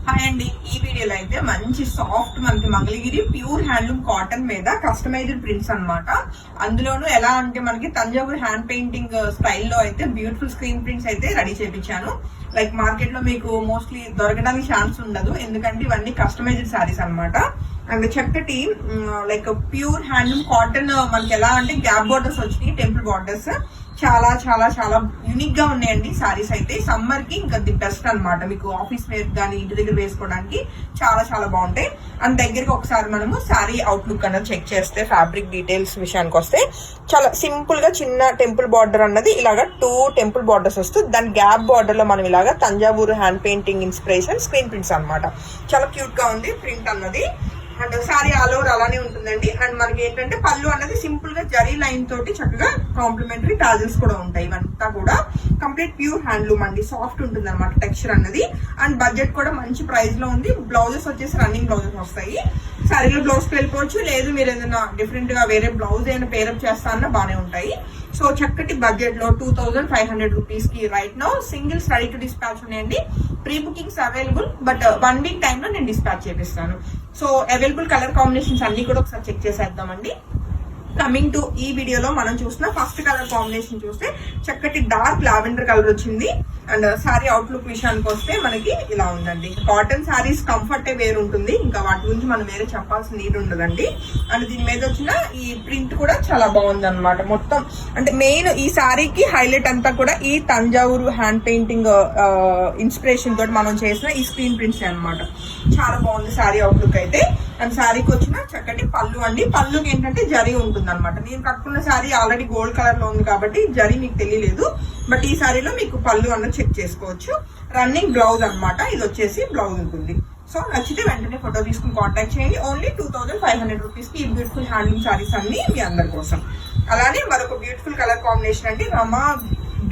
Hi అండి. ఈ వీడియోలో అయితే మంచి సాఫ్ట్ మనకి మంగళగిరి ప్యూర్ హ్యాండ్లూమ్ కాటన్ మీద కస్టమైజ్డ్ ప్రింట్స్ అన్నమాట. అందులోనూ ఎలా అంటే మనకి తంజావూరు హ్యాండ్ పెయింటింగ్ స్టైల్లో అయితే బ్యూటిఫుల్ స్క్రీన్ ప్రింట్స్ అయితే రెడీ చేయించాను. లైక్ మార్కెట్ లో మీకు మోస్ట్లీ దొరకడానికి ఛాన్స్ ఉండదు, ఎందుకంటే ఇవన్నీ కస్టమైజ్డ్ శారీస్ అన్నమాట. అండ్ చక్కటి లైక్ ప్యూర్ హ్యాండ్లూమ్ కాటన్ మనకి ఎలా అంటే గ్యాప్ బార్డర్స్ వచ్చినాయి, టెంపుల్ బార్డర్స్ చాలా చాలా చాలా యూనిక్ గా ఉన్నాయండి సారీస్ అయితే. సమ్మర్ కి ఇంకా ది బెస్ట్ అనమాట, మీకు ఆఫీస్ వేర్ కానీ ఇంటి దగ్గర వేసుకోవడానికి చాలా చాలా బాగుంటాయి. అండ్ దగ్గరికి ఒకసారి మనము సారీ అవుట్లుక్ అన్నది చెక్ చేస్తే ఫ్యాబ్రిక్ డీటెయిల్స్ విషయానికి వస్తే చాలా సింపుల్ గా చిన్న టెంపుల్ బార్డర్ అన్నది ఇలాగా 2 టెంపుల్ బార్డర్స్ వస్తుంది. దాని గ్యాప్ బార్డర్ లో మనం ఇలాగా Thanjavur hand painting inspiration screen prints అనమాట. చాలా క్యూట్ గా ఉంది ప్రింట్ అన్నది. అండ్ సారీ ఆల్ ఓవర్ అలానే ఉంటుందండి. అండ్ మనకి ఏంటంటే పళ్ళు అనేది సింపుల్ గా జరీ లైన్ తోటి చక్కగా కాంప్లిమెంటరీ టాజిల్స్ కూడా ఉంటాయి. ఇవంతా కూడా కంప్లీట్ ప్యూర్ హ్యాండ్లూమ్ అండి, సాఫ్ట్ ఉంటుంది అనమాట టెక్స్చర్ అన్నది. అండ్ బడ్జెట్ కూడా మంచి ప్రైస్ లో ఉంది. బ్లౌజెస్ వచ్చేసి రన్నింగ్ బ్లౌజెస్ వస్తాయి. సారీలో బ్లౌజ్ వెళ్ళిపోవచ్చు, లేదు మీరు ఏదైనా డిఫరెంట్ గా వేరే బ్లౌజ్ ఏదైనా పేరప్ చేస్తా అన్న బాగానే ఉంటాయి. సో చక్కటి బడ్జెట్ లో 2500 రూపీస్ కి right now singles ready to dispatch ఉన్నాయండి. Pre bookings available, but 1 week time లో నేను డిస్పాచ్ చేపిస్తాను. సో అవైలబుల్ కలర్ కాంబినేషన్స్ అన్ని కూడా ఒకసారి చెక్ చేసేద్దామండి. కమింగ్ టు ఈ వీడియోలో మనం చూసిన ఫస్ట్ కలర్ కాంబినేషన్ చూస్తే చక్కటి డార్క్ లావెండర్ కలర్ వచ్చింది. అండ్ సారీ అవుట్లుక్ విషయానికి వస్తే మనకి ఇలా ఉందండి. కాటన్ సారీస్ కంఫర్టే వేరు ఉంటుంది, ఇంకా వాటి గురించి మనం వేరే చెప్పాల్సిన నీడ్ ఉండదండి. అండ్ దీని మీద వచ్చిన ఈ ప్రింట్ కూడా చాలా బాగుంది అనమాట. మొత్తం అంటే మెయిన్ ఈ సారీకి హైలైట్ అంతా కూడా ఈ తంజావూరు హ్యాండ్ పెయింటింగ్ ఇన్స్పిరేషన్ తోటి మనం చేసిన ఈ స్క్రీన్ ప్రింట్స్ అనమాట. చాలా బాగుంది సారీ అవుట్లుక్ అయితే. అండ్ సారీకి వచ్చిన చక్కటి పళ్ళు అండి. పళ్ళుకి ఏంటంటే జరీ ఉంటుంది అనమాట. నేను కట్టుకున్న సారీ ఆల్రెడీ గోల్డ్ కలర్ లో ఉంది కాబట్టి జరీ మీకు తెలియలేదు, బట్ ఈ సారీలో మీకు పళ్ళు అన్నది చెక్ చేసుకోవచ్చు. రన్నింగ్ బ్లౌజ్ అనమాట, ఇది వచ్చేసి బ్లౌజ్ ఉంటుంది. సో నచ్చితే వెంటనే ఫోటో తీసుకుని కాంటాక్ట్ చేయండి. ఓన్లీ 2500 రూపీస్ కి ఈ బ్యూటిఫుల్ హ్యాండ్లూమ్ సారీస్ అన్ని మీ అందరి కోసం. అలానే మరొక బ్యూటిఫుల్ కలర్ కాంబినేషన్ అండి, రమా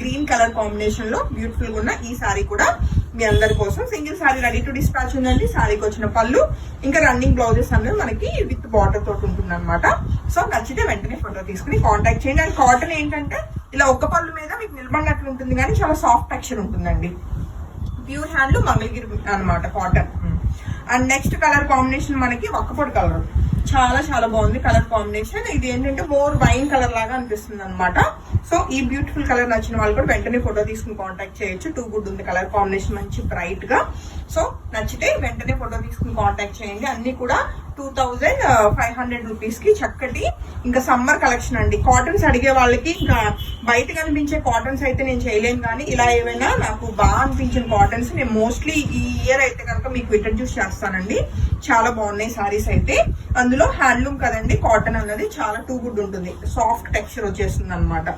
గ్రీన్ కలర్ కాంబినేషన్ లో బ్యూటిఫుల్ గా ఉన్న ఈ సారీ కూడా మీ అందరి కోసం. Single sari ready to dispatch ఉందండి. సారీకి వచ్చిన పళ్ళు ఇంకా రన్నింగ్ బ్లౌజెస్ అన్నది మనకి విత్ బార్డర్ తోటి ఉంటుంది అనమాట. సో నచ్చితే వెంటనే ఫోటో తీసుకుని కాంటాక్ట్ చేయండి. అండ్ కాటన్ ఏంటంటే ఇలా ఒక్క పళ్ళు మీద మీకు నిలబడినట్లు ఉంటుంది, కానీ చాలా సాఫ్ట్ టెక్స్చర్ ఉంటుందండి. ప్యూర్ హ్యాండ్ మంగళగిరి అనమాట cotton. And next colour combination మనకి ఒక్కపొడి కలర్, చాలా చాలా బాగుంది కలర్ కాంబినేషన్. ఇది ఏంటంటే మోర్ వైన్ కలర్ లాగా అనిపిస్తుంది అనమాట. సో ఈ బ్యూటిఫుల్ కలర్ నచ్చిన వాళ్ళు కూడా వెంటనే ఫోటో తీసుకుని కాంటాక్ట్ చేయొచ్చు. 2 గుడ్ ఉంది కలర్ కాంబినేషన్, మంచి బ్రైట్ గా. సో నచ్చితే వెంటనే ఫోటో తీసుకుని కాంటాక్ట్ చేయండి. అన్ని కూడా 2500 రూపీస్ కి చక్కటి ఇంకా సమ్మర్ కలెక్షన్ అండి. కాటన్స్ అడిగే వాళ్ళకి ఇంకా బయట కనిపించే కాటన్స్ అయితే నేను చేయలేను, కానీ ఇలా ఏమైనా నాకు బాగా అనిపించిన కాటన్స్ నేను మోస్ట్లీ ఈ ఇయర్ అయితే కనుక మీకు ఇంట్రడ్యూస్ చేస్తానండి. చాలా బాగున్నాయి సారీస్ అయితే. అందులో హ్యాండ్లూమ్ కదండి, కాటన్ అన్నది చాలా 2 గుడ్ ఉంటుంది, సాఫ్ట్ టెక్స్చర్ వచ్చేస్తుంది అనమాట.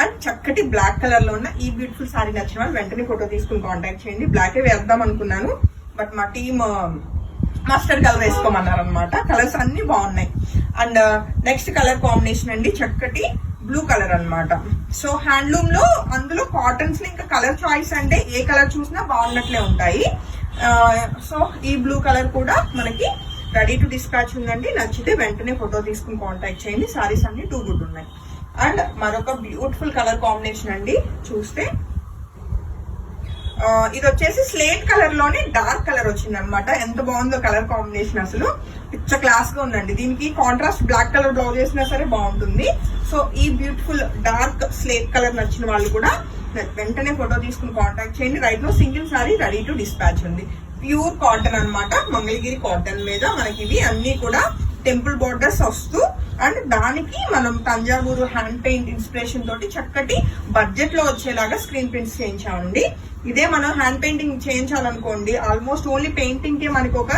అండ్ చక్కటి బ్లాక్ కలర్ లో ఉన్న ఈ బ్యూటిఫుల్ సారీ నచ్చిన వాళ్ళు వెంటనే ఫోటో తీసుకుని కాంటాక్ట్ చేయండి. బ్లాకే వేద్దాం అనుకున్నాను, బట్ మా టీమ్ మస్టర్డ్ కలర్ వేసుకోమన్నారు అనమాట. కలర్స్ అన్ని బాగున్నాయి. అండ్ నెక్స్ట్ కలర్ కాంబినేషన్ అండి చక్కటి బ్లూ కలర్ అనమాట. సో హ్యాండ్లూమ్ లో అందులో కాటన్స్ లో ఇంకా కలర్ చాయిస్ అంటే ఏ కలర్ చూసినా బాగున్నట్లే ఉంటాయి. సో ఈ బ్లూ కలర్ కూడా మనకి రెడీ టు డిస్పాచ్ ఉందండి. నచ్చితే వెంటనే ఫోటో తీసుకుని కాంటాక్ట్ చేయండి. సారీస్ అన్ని 2 గుడ్ ఉన్నాయి. అండ్ మరొక బ్యూటిఫుల్ కలర్ కాంబినేషన్ అండి చూస్తే ఇది వచ్చేసి స్లేట్ కలర్ లోనే డార్క్ కలర్ వచ్చింది అనమాట. ఎంత బాగుందో కలర్ కాంబినేషన్, అసలు పిచ్చ క్లాస్ గా ఉందండి. దీనికి కాంట్రాస్ట్ బ్లాక్ కలర్ బ్లౌజ్ వేసినా సరే బాగుంటుంది. సో ఈ బ్యూటిఫుల్ డార్క్ స్లేట్ కలర్ నచ్చిన వాళ్ళు కూడా వెంటనే ఫోటో తీసుకుని కాంటాక్ట్ చేయండి. Right no single sari ready to dispatch ఉంది. ప్యూర్ కాటన్ అనమాట, మంగళగిరి కాటన్ మీద మనకి ఇవి అన్ని కూడా టెంపుల్ బోర్డర్స్ వస్తూ, అండ్ దానికి మనం తంజావూరు హ్యాండ్ పెయింట్ ఇన్స్పిరేషన్ తోటి చక్కటి బడ్జెట్ లో వచ్చేలాగా స్క్రీన్ ప్రింట్స్ చేయించామండి. ఇదే మనం హ్యాండ్ పెయింటింగ్ చేయించాలనుకోండి ఆల్మోస్ట్ ఓన్లీ పెయింటింగ్ కి మనకి ఒక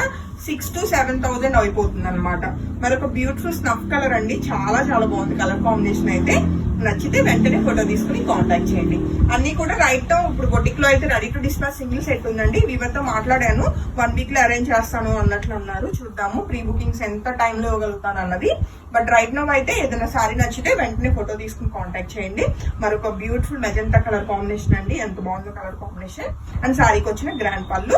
6,000 to 7,000 అయిపోతుంది అనమాట. మరొక బ్యూటిఫుల్ స్నఫ్ కలర్ అండి, చాలా చాలా బాగుంది కలర్ కాంబినేషన్ అయితే. నచ్చితే వెంటనే ఫోటో తీసుకుని కాంటాక్ట్ చేయండి. అన్ని కూడా రైట్ తో ఇప్పుడు బొటిక్ లో అయితే ready to dispatch single set ఉందండి. వీవర్తో మాట్లాడాను, 1 వీక్ లో అరేంజ్ చేస్తాను అన్నట్లు అన్నారు. చూద్దాము ప్రీ బుకింగ్స్ ఎంత టైంలో ఇవ్వగలుగుతాను అన్నది. బట్ రైట్ నో అయితే ఏదైనా సారీ నచ్చితే వెంటనే ఫోటో తీసుకుని కాంటాక్ట్ చేయండి. మరొక బ్యూటిఫుల్ మెజెంటా కలర్ కాంబినేషన్ అండి, ఎంత బాగుందో కలర్ కాంబినేషన్. అండ్ సారీకి వచ్చిన గ్రాండ్ పళ్ళు,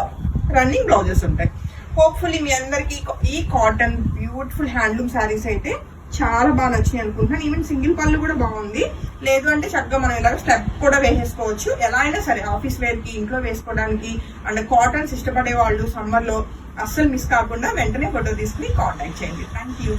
రన్నింగ్ బ్లౌజెస్ ఉంటాయి. హోప్ఫుల్లీ మీ అందరికి ఈ కాటన్ బ్యూటిఫుల్ హ్యాండ్లూమ్ శారీస్ అయితే చాలా బాగా నచ్చింది అనుకుంటున్నాను. ఈవెన్ సింగిల్ పళ్ళు కూడా బాగుంది. లేదు అంటే చక్కగా మనం ఇలాగ స్టెప్ కూడా వేసేసుకోవచ్చు. ఎలా అయినా సరే ఆఫీస్ వేర్ కి, ఇంట్లో వేసుకోవడానికి, అండ్ కాటన్స్ ఇష్టపడే వాళ్ళు సమ్మర్ లో అస్సలు మిస్ కాకుండా వెంటనే ఫోటో తీసుకుని కాంటాక్ట్ చేయండి. Thank you.